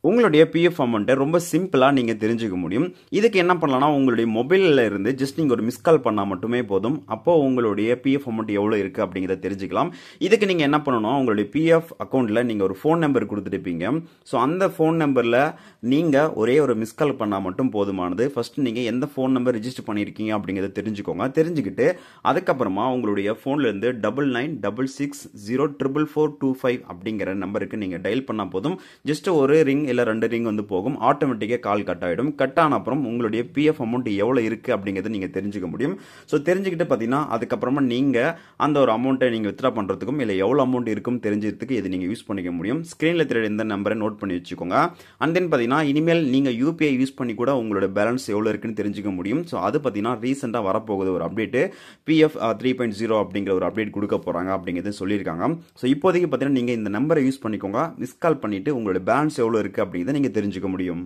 உங்களுடைய பிஎஃப் அமௌண்ட்டை ரொம்ப சிம்பிளா நீங்க தெரிஞ்சுக்க முடியும். இதுக்கு என்ன பண்ணலாம்னா, உங்களுடைய மொபைல்ல இருந்து ஜஸ்ட் நீங்க ஒரு மிஸ் கால் பண்ணா மட்டுமே போதும். அப்போ உங்களுடைய பிஎஃப் அமௌண்ட் எவ்வளவு இருக்கு அப்படிங்கறத தெரிஞ்சுக்கலாம். இதுக்கு நீங்க என்ன பண்ணணும், உங்களுடைய பிஎஃப் அக்கவுண்ட்ல நீங்க ஒரு ஃபோன் நம்பர் கொடுத்துருப்பீங்க. சோ அந்த ஃபோன் நம்பர்ல நீங்க ஒரே ஒரு மிஸ் கால் பண்ணா மட்டும் போதுமானது. ஃபர்ஸ்ட் நீங்க எந்த ஃபோன் நம்பர் ரெஜிஸ்டர் பண்ணிருக்கீங்க அப்படிங்கறத தெரிஞ்சுக்கோங்க. தெரிஞ்சுக்கிட்டு அதுக்கப்புறமா உங்களுடைய போன்ல இருந்து 9966044425 அப்படிங்கிற நம்பருக்கு நீங்க டயல் பண்ணா போதும். ஜஸ்ட் ஒரு ரிங் இல்ல 2 ரிங் வந்து போகும். ஆட்டோமேட்டிக்கா கால் கட் ஆயிடும். கட் ஆன அப்புறம் உங்களுடைய பிஎஃப் அமௌண்ட் எவ்வளவு இருக்கு அப்படிங்கறத நீங்க தெரிஞ்சுக்க முடியும். சோ தெரிஞ்சுக்கிட்டு பாத்தீங்கன்னா அதுக்கப்புறமா நீங்க அந்த ஒரு அமௌண்ட்டை நீங்க வித்ட்ரா பண்றதுக்கும் இல்ல எவ்வளவு அமௌண்ட் இருக்கும் தெரிஞ்சிக்கிறதுக்கு இது நீங்க யூஸ் பண்ணிக்க முடியும். ஸ்கிரீன்ல தெரியுற இந்த நம்பரை நோட் பண்ணி வச்சுக்கோங்க. அண்ட் தென் பாத்தீங்கன்னா இனிமேல் நீங்க யூபிஐ யூஸ் பண்ணி கூட உங்களோட பேலன்ஸ் எவ்வளவு இருக்குன்னு தெரிஞ்சுக்க முடியும். சோ அது பாத்தீங்கன்னா ரீசெண்டா வரப்போகுது ஒரு அப்டேட். பிஎஃப் 3.0 அப்படிங்கிற ஒரு அப்டேட் கொடுக்க போறாங்க அப்படிங்கறது சொல்லியிருக்காங்க. சோ இப்போதைக்கு பாத்தீங்கன்னா நீங்க இந்த நம்பரை யூஸ் பண்ணிக்கோங்க. மிஸ் கால் பண்ணிட்டு உங்களோட பேலன்ஸ் எவ்வளவு இருக்கு அப்படிங்கறத நீங்க தெரிஞ்சுக்க முடியும்.